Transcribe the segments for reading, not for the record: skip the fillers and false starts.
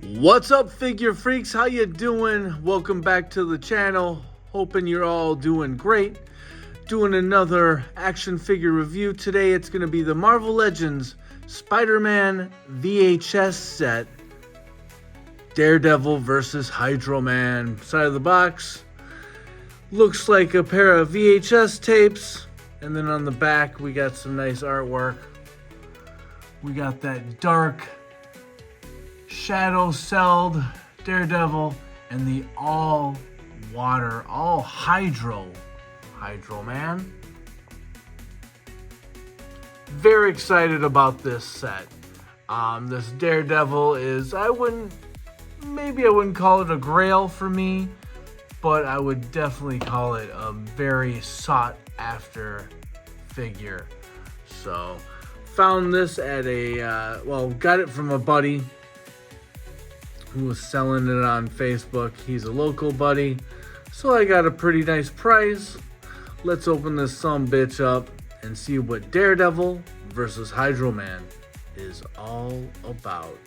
What's up, figure freaks? How you doing? Welcome back to the channel. Hoping you're all doing great. Doing another action figure review. Today it's going to be the Marvel Legends Spider-Man VHS set. Daredevil versus Hydro Man. Side of the box looks like a pair of VHS tapes. And then on the back we got some nice artwork. We got that dark shadow-celled Daredevil and the all-water, all-hydro Man. Very excited about this set. This Daredevil is, I wouldn't call it a grail for me, but I would definitely call it a very sought-after figure. So, found this at got it from a buddy who was selling it on Facebook. He's a local buddy, so I got a pretty nice price. Let's open this sumbitch up and see what Daredevil versus Hydro Man is all about.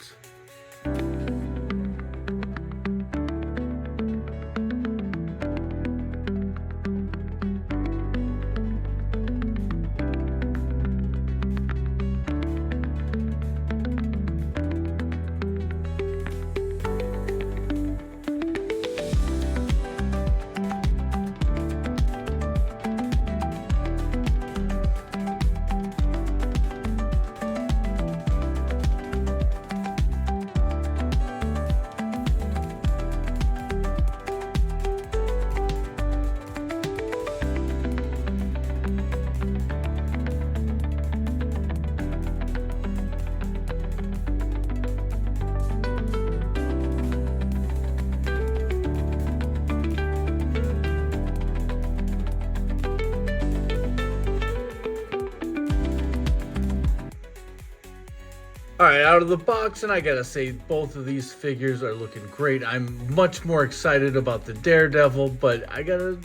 Alright, out of the box, and I gotta say, both of these figures are looking great. I'm much more excited about the Daredevil, but I gotta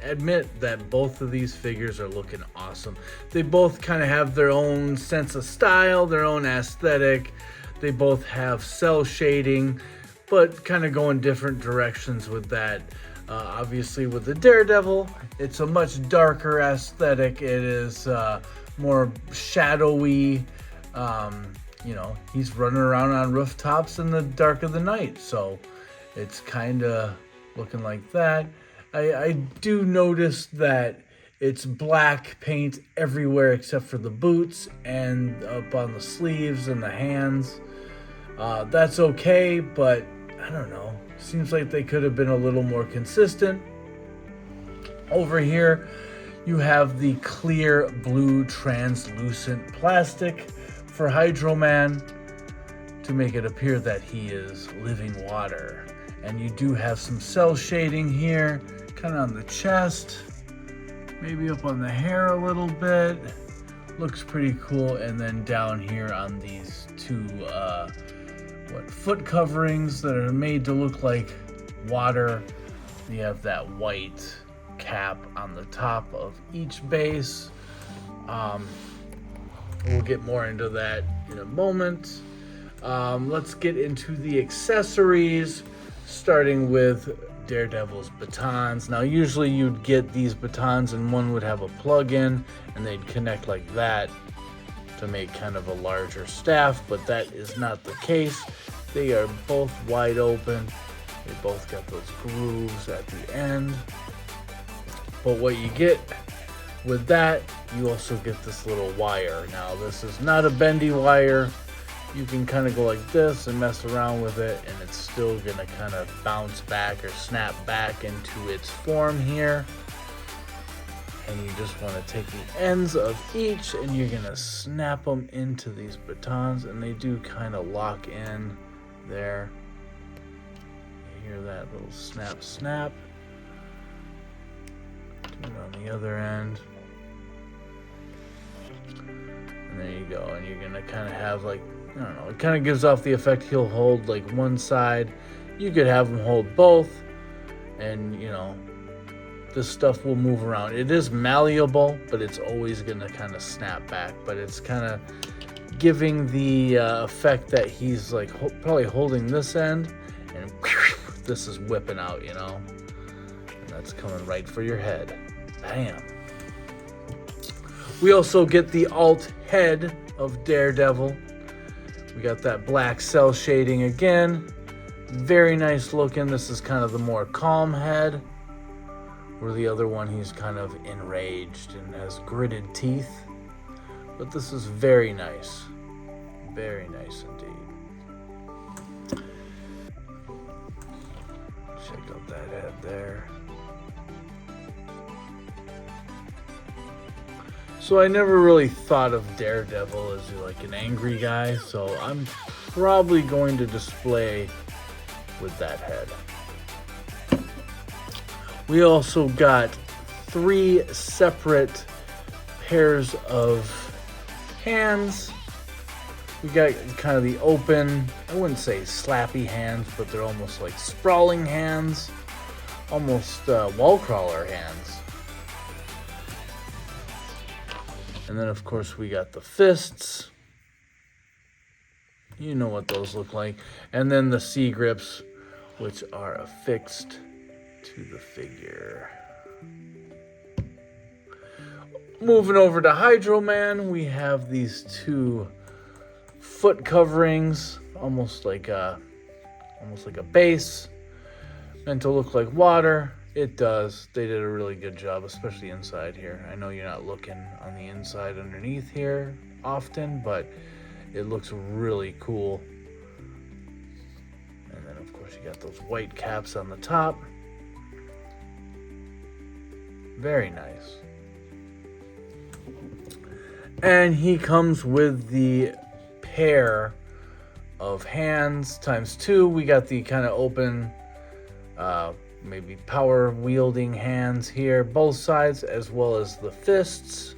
admit that both of these figures are looking awesome. They both kind of have their own sense of style, their own aesthetic. They both have cell shading, but kind of go in different directions with that. Obviously, with the Daredevil, it's a much darker aesthetic. It is more shadowy. You know, he's running around on rooftops in the dark of the night, so it's kind of looking like that. I do notice that it's black paint everywhere except for the boots and up on the sleeves and the hands. That's okay, but I don't know. Seems like they could have been a little more consistent. Over here, you have the clear blue translucent plastic for Hydro Man to make it appear that he is living water. And you do have some cell shading here, kind of on the chest, maybe up on the hair a little bit. Looks pretty cool. And then down here on these two foot coverings that are made to look like water, you have that white cap on the top of each base. We'll get more into that in a moment. Let's get into the accessories, starting with Daredevil's batons. Now, usually you'd get these batons and one would have a plug-in and they'd connect like that to make kind of a larger staff, but that is not the case. They are both wide open. They both got those grooves at the end. But what you get with that, you also get this little wire. Now, this is not a bendy wire. You can kind of go like this and mess around with it, and it's still gonna kind of bounce back or snap back into its form here. And you just want to take the ends of each and you're gonna snap them into these batons, and they do kind of lock in there. You hear that little snap. Do it on the other end. And there you go, and you're gonna kind of have like, I don't know, it kind of gives off the effect he'll hold like one side. You could have him hold both, and you know, this stuff will move around. It is malleable, but it's always gonna kind of snap back, but it's kind of giving the effect that he's like probably holding this end, and this is whipping out, you know, and that's coming right for your head. Bam. We also get the alt head of Daredevil. We got that black cell shading again. Very nice looking. This is kind of the more calm head, where the other one he's kind of enraged and has gritted teeth. But this is very nice. Very nice indeed. Check out that head there. So I never really thought of Daredevil as like an angry guy, so I'm probably going to display with that head. We also got 3 separate pairs of hands. We got kind of the open, I wouldn't say slappy hands, but they're almost like sprawling hands, almost wall crawler hands. And then, of course, we got the fists. You know what those look like. And then the C grips, which are affixed to the figure. Moving over to Hydro Man, we have these 2 foot coverings, almost like a base, meant to look like water. It does. They did a really good job, especially inside here. I know you're not looking on the inside underneath here often, but it looks really cool. And then, of course, you got those white caps on the top. Very nice. And he comes with the pair of hands times 2. We got the kind of open, maybe power wielding hands here, both sides, as well as the fists.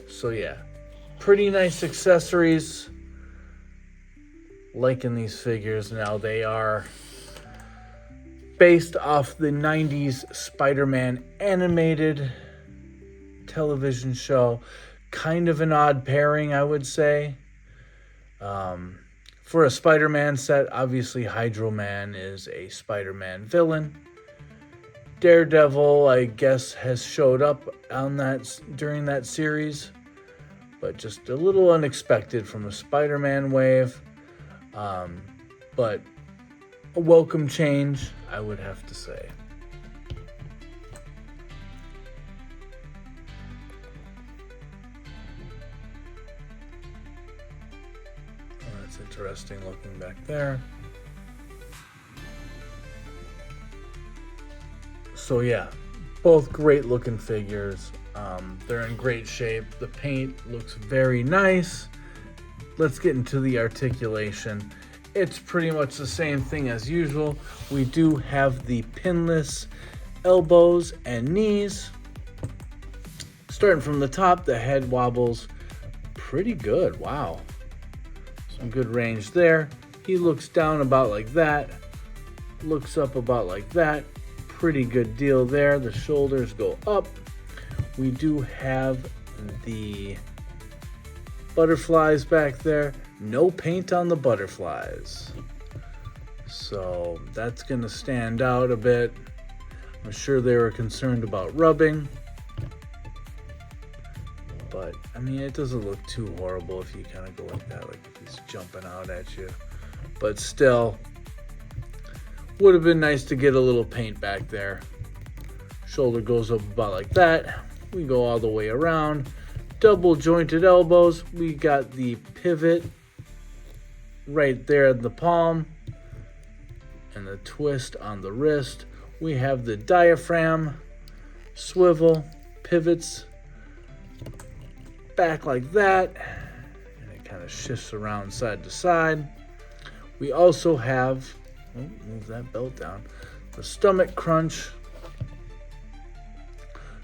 So yeah, pretty nice accessories. Liking these figures. Now they are based off the 90s Spider-Man animated television show. Kind of an odd pairing, I would say. For a Spider-Man set, obviously Hydro Man is a Spider-Man villain. Daredevil, I guess, has showed up on that during that series, but just a little unexpected from a Spider-Man wave. But a welcome change, I would have to say. That's interesting looking back there. So yeah, both great looking figures. They're in great shape. The paint looks very nice. Let's get into the articulation. It's pretty much the same thing as usual. We do have the pinless elbows and knees. Starting from the top, the head wobbles pretty good. Wow. Some good range there. He looks down about like that. Looks up about like that. Pretty good deal there. The shoulders go up. We do have the butterflies back there. No paint on the butterflies. So that's going to stand out a bit. I'm sure they were concerned about rubbing. But, I mean, it doesn't look too horrible if you kind of go like that, like if he's jumping out at you. But still, would have been nice to get a little paint back there. Shoulder goes up about like that. We go all the way around. Double jointed elbows. We got the pivot right there in the palm and the twist on the wrist. We have the diaphragm, swivel, pivots back like that, and it kind of shifts around side to side. We also have, move that belt down, the stomach crunch.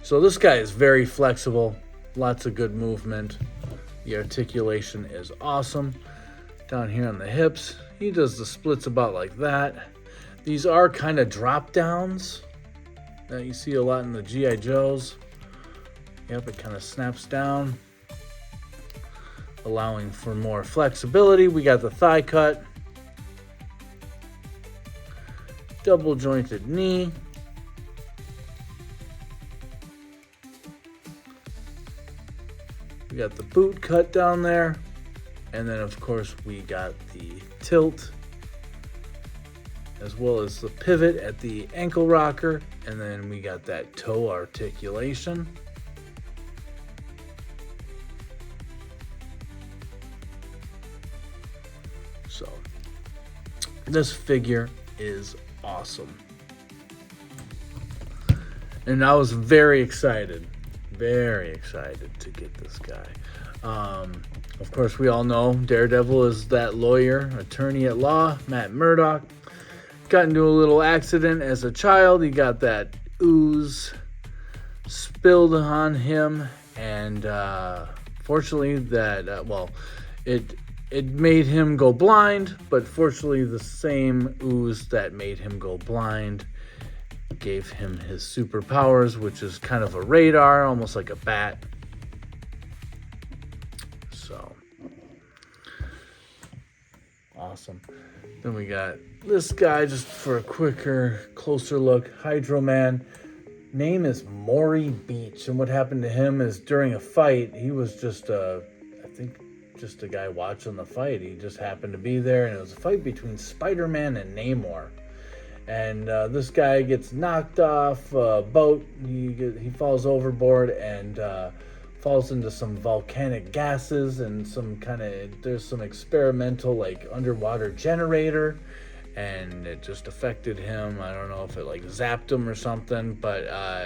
So this guy is very flexible, lots of good movement. The articulation is awesome. Down here on the hips, he does the splits about like that. These are kind of drop downs that you see a lot in the G.I. Joes. Yep, it kind of snaps down, allowing for more flexibility. We got the thigh cut, double jointed knee, we got the boot cut down there, and then of course we got the tilt as well as the pivot at the ankle rocker, and then we got that toe articulation. So this figure is awesome. And I was very excited to get this guy. Of course, we all know Daredevil is that lawyer, attorney at law, Matt Murdock. Got into a little accident as a child. He got that ooze spilled on him, and fortunately it made him go blind, but fortunately the same ooze that made him go blind gave him his superpowers, which is kind of a radar, almost like a bat. So awesome. Then we got this guy, just for a quicker, closer look, Hydro Man. Name is Maury Beach, and what happened to him is during a fight, he was just a guy watching the fight. He just happened to be there, and it was a fight between Spider-Man and Namor. And this guy gets knocked off a boat. He falls overboard and falls into some volcanic gases and there's some experimental like underwater generator, and it just affected him. I don't know if it like zapped him or something, but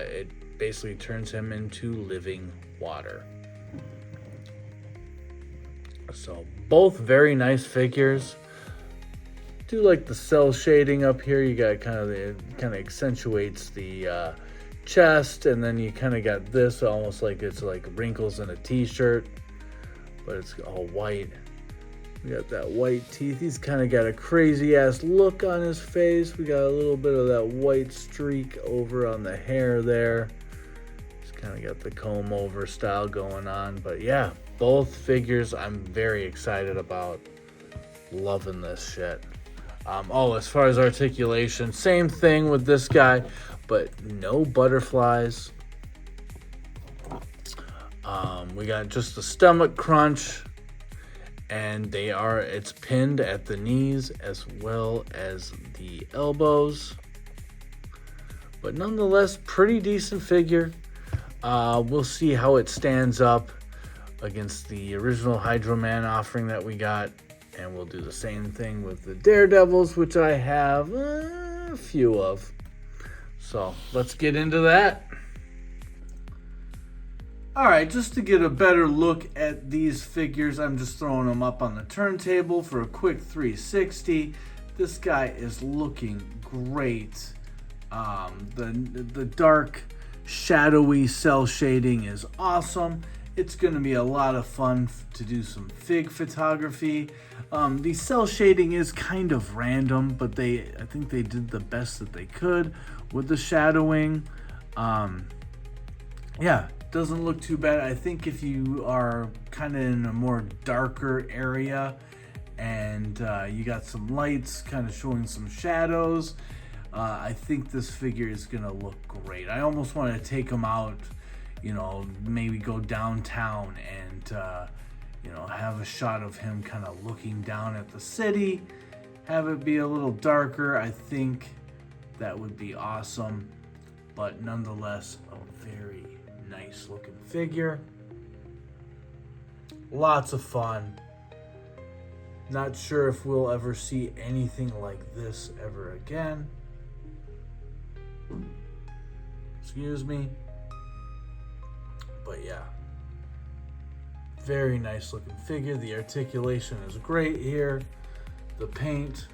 it basically turns him into living water. So both very nice figures. Do like the cell shading up here. You got kind of accentuates the chest, and then you kind of got this almost like it's like wrinkles in a t-shirt, but it's all white. We got that white teeth. He's kind of got a crazy ass look on his face. We got a little bit of that white streak over on the hair there. Just kind of got the comb over style going on. But yeah, both figures I'm very excited about. Loving this shit. As far as articulation, same thing with this guy, but no butterflies. We got just the stomach crunch, and it's pinned at the knees as well as the elbows. But nonetheless, pretty decent figure. We'll see how it stands up against the original Hydro Man offering that we got. And we'll do the same thing with the Daredevils, which I have a few of. So let's get into that. All right, just to get a better look at these figures, I'm just throwing them up on the turntable for a quick 360. This guy is looking great. The dark, shadowy cell shading is awesome. It's going to be a lot of fun to do some fig photography. The cell shading is kind of random, but I think they did the best that they could with the shadowing. Yeah, doesn't look too bad. I think if you are kind of in a more darker area and you got some lights kind of showing some shadows, I think this figure is going to look great. I almost want to take him out, maybe go downtown and, have a shot of him kind of looking down at the city, have it be a little darker. I think that would be awesome, but nonetheless, a very nice looking figure. Lots of fun. Not sure if we'll ever see anything like this ever again. Excuse me. But yeah, very nice looking figure. The articulation is great here. The paint,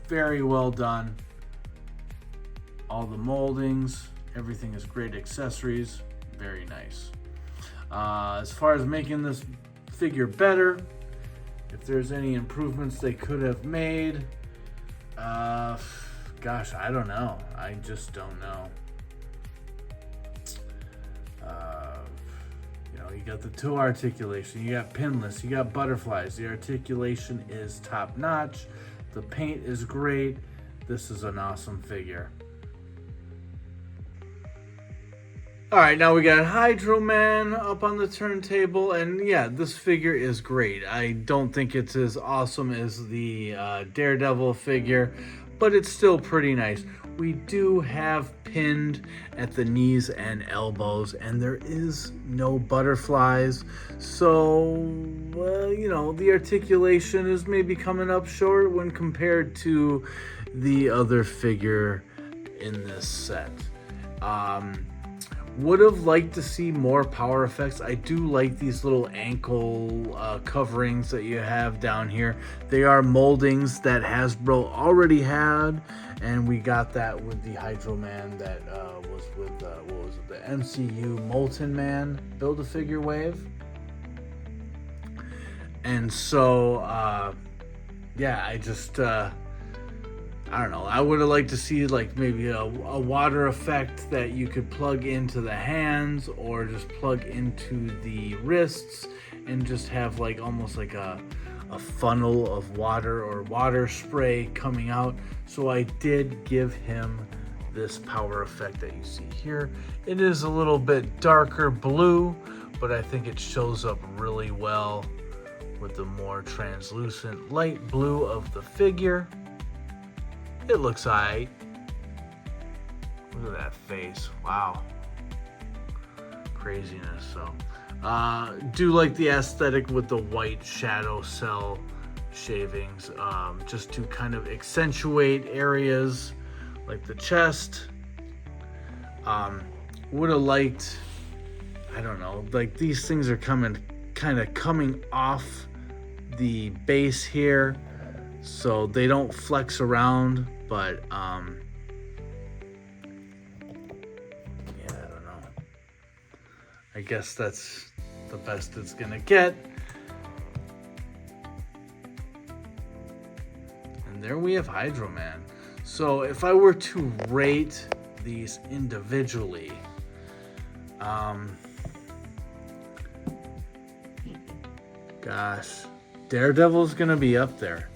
very well done. All the moldings, everything is great. Accessories, very nice. As far as making this figure better, if there's any improvements they could have made, gosh, I don't know. I just don't know. You got the toe articulation, you got pinless, you got butterflies. The articulation is top notch. The paint is great. This is an awesome figure. All right, now we got Hydro Man up on the turntable, and yeah, this figure is great. I don't think it's as awesome as the Daredevil figure, but it's still pretty nice. We do have pinned at the knees and elbows, and there is no butterflies, so you know, the articulation is maybe coming up short when compared to the other figure in this set. Would have liked to see more power effects. I do like these little ankle coverings that you have down here. They are moldings that Hasbro already had, and we got that with the Hydro Man that was with what was it, the MCU Molten Man Build-A-Figure wave. And so yeah, I just I don't know. I would have liked to see like maybe a water effect that you could plug into the hands or just plug into the wrists and just have like almost like a funnel of water or water spray coming out. So I did give him this power effect that you see here. It is a little bit darker blue, but I think it shows up really well with the more translucent light blue of the figure. It looks alright. Look at that face. Wow. Craziness. So, do like the aesthetic with the white shadow cell shavings, just to kind of accentuate areas like the chest. Would have liked, I don't know, like these things are kind of coming off the base here, so they don't flex around. But yeah, I don't know. I guess that's the best it's gonna get. And there we have Hydro Man. So if I were to rate these individually, gosh, Daredevil's gonna be up there.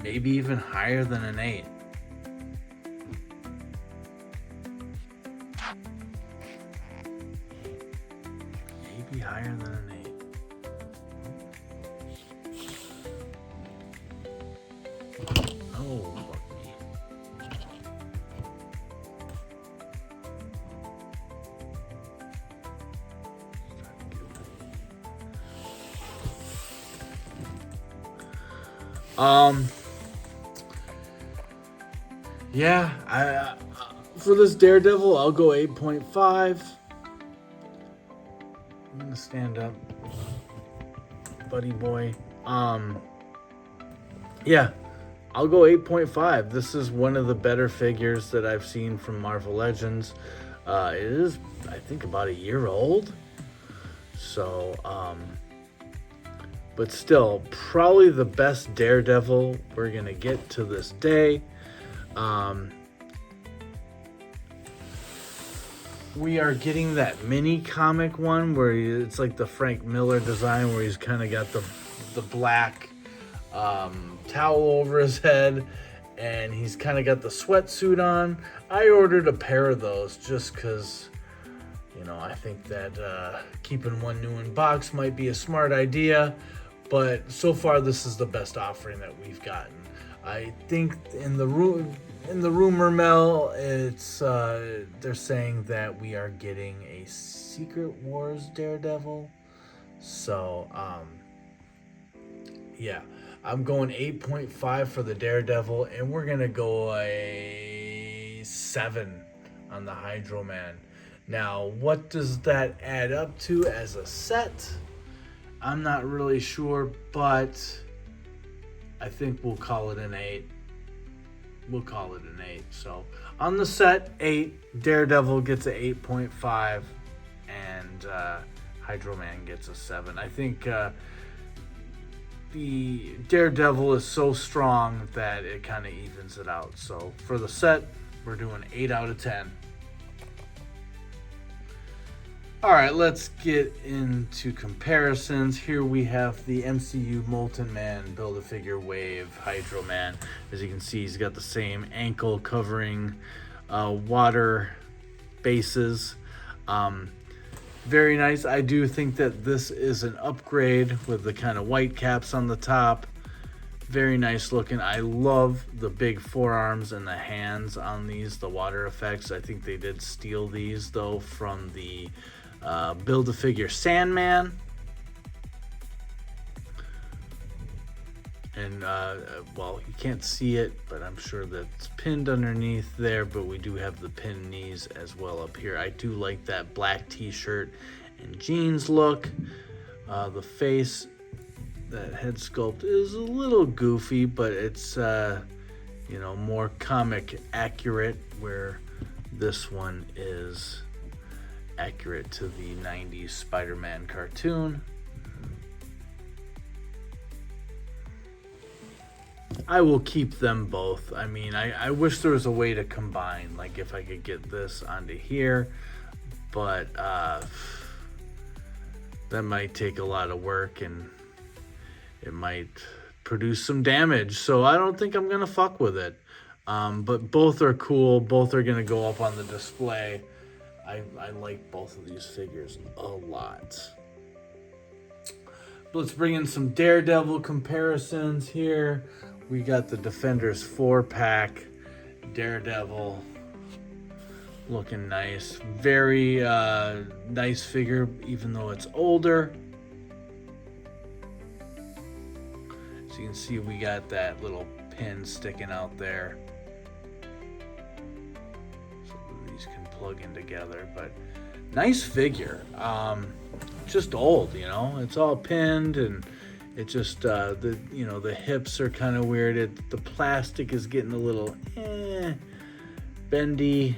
Maybe even higher than an 8. Maybe higher than an 8. Oh, fuck me. Yeah, I for this Daredevil, I'll go 8.5. I'm gonna stand up, buddy boy. Yeah, I'll go 8.5. This is one of the better figures that I've seen from Marvel Legends. It is, I think, about a year old. So, but still, probably the best Daredevil we're gonna get to this day. We are getting that mini comic one where it's like the Frank Miller design, where he's kind of got the black towel over his head, and he's kind of got the sweatsuit on. I ordered a pair of those just because, you know, I think that keeping one new in box might be a smart idea, but so far this is the best offering that we've gotten. I think in the rumor mill, it's they're saying that we are getting a Secret Wars Daredevil. So yeah, I'm going 8.5 for the Daredevil, and we're gonna go a 7 on the Hydro Man. Now, what does that add up to as a set? I'm not really sure, but I think we'll call it an 8. We'll call it an 8. So on the set, 8. Daredevil gets a 8.5, and Hydro Man gets a 7. I think the Daredevil is so strong that it kind of evens it out. So for the set, we're doing 8 out of 10. All right, let's get into comparisons. Here we have the MCU Molten Man Build-A-Figure Wave Hydro Man. As you can see, he's got the same ankle covering water bases. Very nice. I do think that this is an upgrade with the kind of white caps on the top. Very nice looking. I love the big forearms and the hands on these, the water effects. I think they did steal these though from the Build-A-Figure Sandman. And well, you can't see it, but I'm sure that's pinned underneath there, but we do have the pinned knees as well up here. I do like that black t-shirt and jeans look. The face, that head sculpt is a little goofy, but it's you know, more comic accurate, where this one is accurate to the 90s Spider-Man cartoon. I will keep them both. I mean, I wish there was a way to combine, like if I could get this onto here, but that might take a lot of work and it might produce some damage, so I don't think I'm gonna fuck with it. But both are cool. Both are gonna go up on the display. I like both of these figures a lot. Let's bring in some Daredevil comparisons here. We got the Defenders 4-pack Daredevil, looking nice. Very nice figure, even though it's older. So you can see we got that little pin sticking out there. So these can plug in together, but nice figure. Just old, you know. It's all pinned, and it just the, you know, the hips are kind of weird. The plastic is getting a little bendy.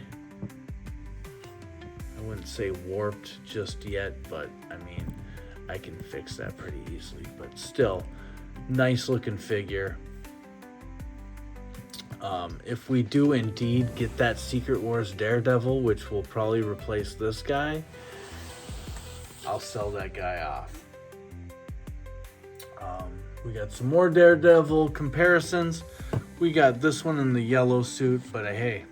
I wouldn't say warped just yet, but I mean, I can fix that pretty easily. But still, nice looking figure. If we do indeed get that Secret Wars Daredevil, which will probably replace this guy, I'll sell that guy off. We got some more Daredevil comparisons. We got this one in the yellow suit, but hey,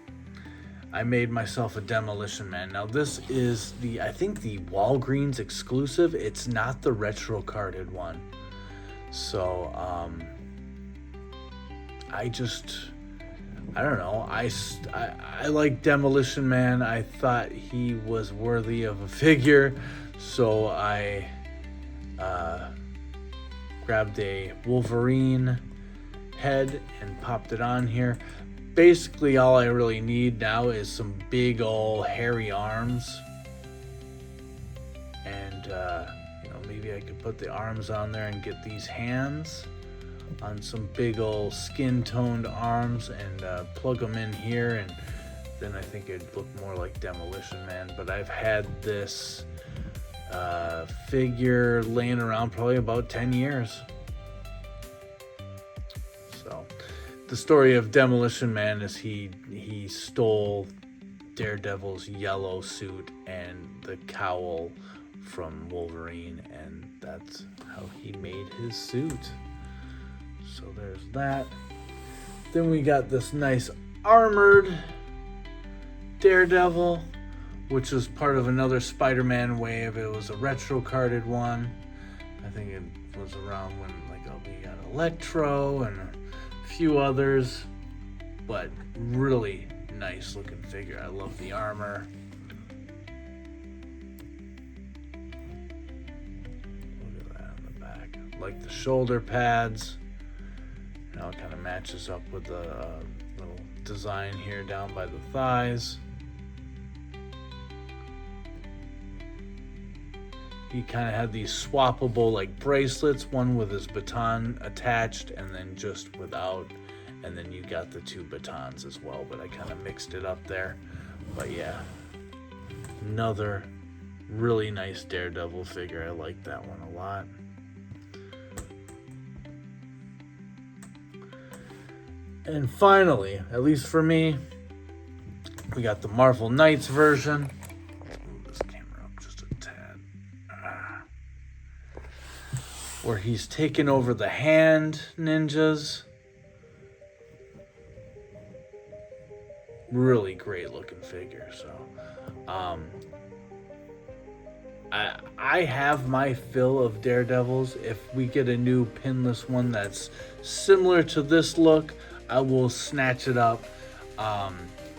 I made myself a Demolition Man. Now this is the, I think, the Walgreens exclusive. It's not the retro carded one. So I don't know. I like Demolition Man. I thought he was worthy of a figure, so I grabbed a Wolverine head and popped it on here. Basically, all I really need now is some big ol' hairy arms, and you know, maybe I could put the arms on there and get these hands on some big ol' skin toned arms and plug them in here, and then I think it'd look more like Demolition Man. But I've had this figure laying around probably about 10 years. So the story of Demolition Man is he stole Daredevil's yellow suit and the cowl from Wolverine, and that's how he made his suit. So there's that. Then we got this nice armored Daredevil, which is part of another Spider-Man wave. It was a retro carded one. I think it was around when we got Electro and a few others, but really nice looking figure. I love the armor. Look at that on the back. Like the shoulder pads. Now it kind of matches up with the little design here down by the thighs. He kind of had these swappable like bracelets, one with his baton attached and then just without, and then you got the two batons as well, but I kind of mixed it up there. But yeah, another really nice Daredevil figure. I like that one a lot. And finally, at least for me, we got the Marvel Knights version. Move this camera up just a where he's taken over the hand ninjas. Really great looking figure. So I have my fill of Daredevils. If we get a new pinless one that's similar to this look, I will snatch it up.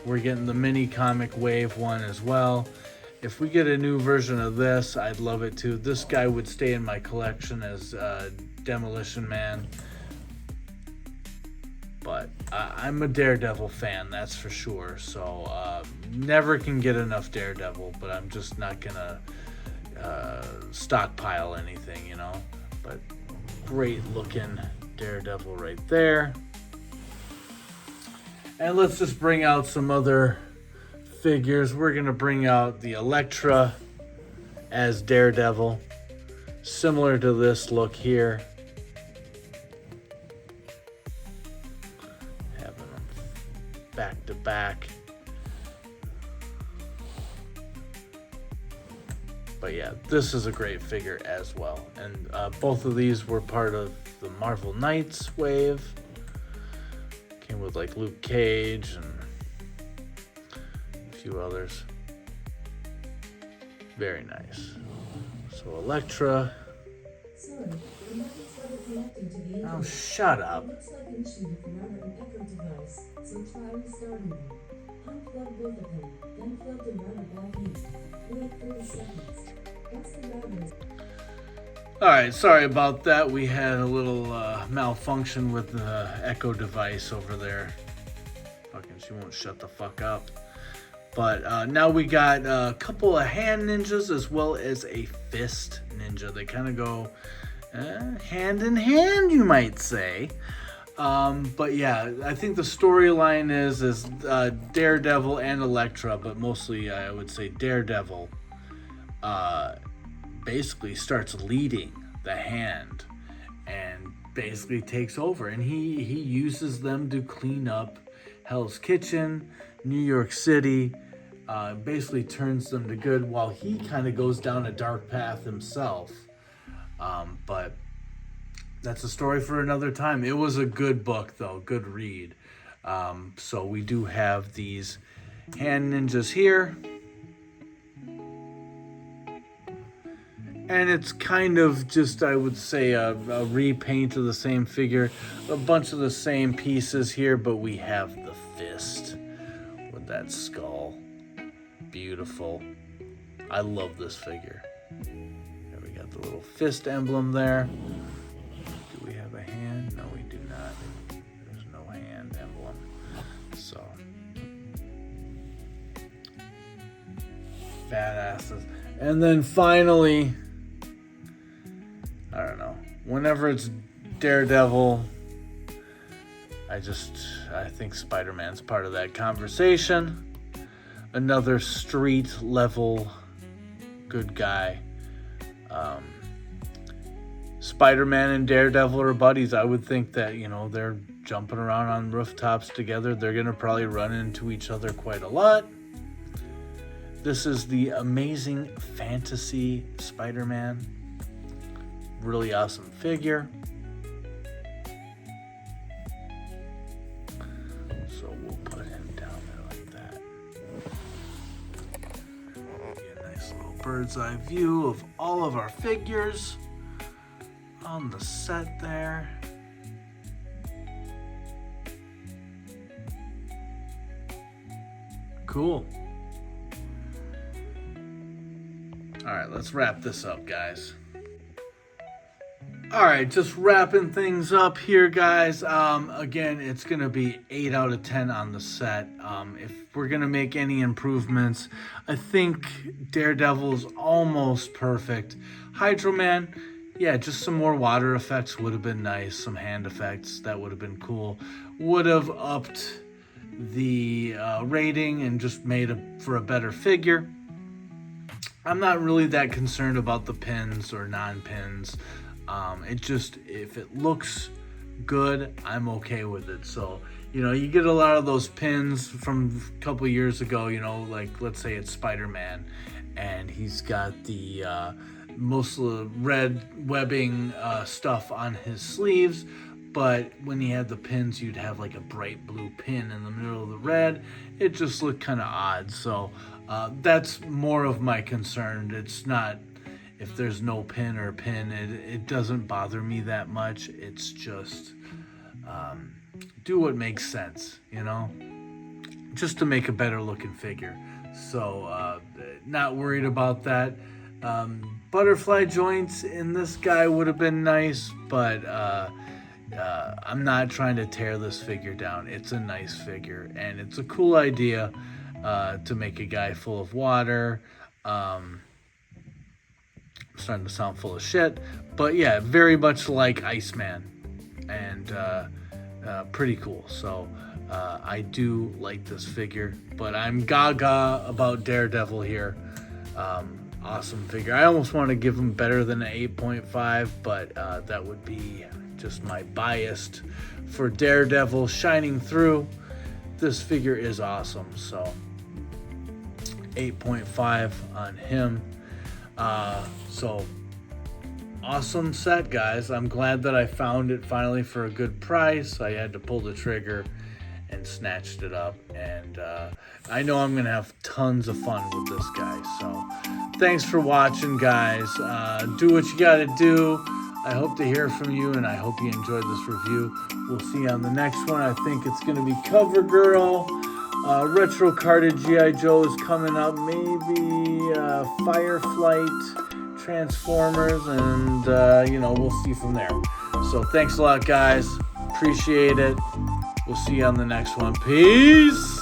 We're getting the mini comic wave one as well. If we get a new version of this, I'd love it too. This guy would stay in my collection as Demolition Man. But I'm a Daredevil fan, that's for sure. So never can get enough Daredevil, but I'm just not gonna stockpile anything, you know. But great looking Daredevil right there. And let's just bring out some other figures. We're gonna bring out the Elektra as Daredevil, similar to this look here. Having them back to back. But yeah, this is a great figure as well. And both of these were part of the Marvel Knights wave. Came with like Luke Cage and a few others. Very nice. So Elektra. Oh, shut up. Looks like an issue with an echo device, so try restarting them. Unplug both of them, then plug them out of heat. Wait 30 seconds. Once the router is... Alright, sorry about that. We had a little malfunction with the echo device over there. Fucking, she won't shut the fuck up. But now we got a couple of hand ninjas as well as a fist ninja. They kind of go hand in hand, you might say. But yeah, I think the storyline is Daredevil and Elektra, but mostly I would say Daredevil basically starts leading the hand and basically takes over, and he uses them to clean up Hell's Kitchen, New York City, basically turns them to good while he kind of goes down a dark path himself. But that's a story for another time. It was a good book though, good read. So we do have these hand ninjas here. And it's kind of just, I would say, a repaint of the same figure. A bunch of the same pieces here, but we have the fist with that skull. Beautiful. I love this figure. There we got the little fist emblem there. Do we have a hand? No, we do not. There's no hand emblem. So, badasses. And then finally, I don't know, whenever it's Daredevil, I think Spider-Man's part of that conversation. Another street level good guy. Spider-Man and Daredevil are buddies. I would think that, you know, they're jumping around on rooftops together. They're gonna probably run into each other quite a lot. This is the Amazing Fantasy Spider-Man. Really awesome figure. So we'll put him down there like that. Get a nice little bird's eye view of all of our figures on the set there. Cool. All right, let's wrap this up, guys. All right, just wrapping things up here, guys. Again, it's going to be 8 out of 10 on the set. If we're going to make any improvements, I think Daredevil is almost perfect. Hydro Man, yeah, just some more water effects would have been nice. Some hand effects, that would have been cool. Would have upped the rating and just made for a better figure. I'm not really that concerned about the pins or non-pins. If it looks good, I'm okay with it. So, you know, you get a lot of those pins from a couple years ago, you know, like let's say it's Spider-Man and he's got the most of the red webbing stuff on his sleeves. But when he had the pins, you'd have like a bright blue pin in the middle of the red. It just looked kind of odd. So that's more of my concern. It's not if there's no pin or pin. It doesn't bother me that much. It's just do what makes sense, you know? Just to make a better looking figure. So not worried about that. Butterfly joints in this guy would have been nice, but I'm not trying to tear this figure down. It's a nice figure, and it's a cool idea to make a guy full of water. I'm starting to sound full of shit, but yeah, very much like Iceman, and pretty cool. So I do like this figure, but I'm gaga about Daredevil here. Awesome figure. I almost want to give him better than an 8.5, but that would be just my bias for Daredevil shining through. This figure is awesome, so 8.5 on him. So awesome set, guys. I'm glad that I found it finally for a good price. I had to pull the trigger and snatched it up, and I know I'm gonna have tons of fun with this guy. So thanks for watching, guys. Do what you gotta do. I hope to hear from you, and I hope you enjoyed this review. We'll see you on the next one. I think it's gonna be CoverGirl. Retro carded G.I. Joe is coming up. Maybe Fireflight, Transformers, and we'll see from there. So thanks a lot, guys. Appreciate it. We'll see you on the next one. Peace.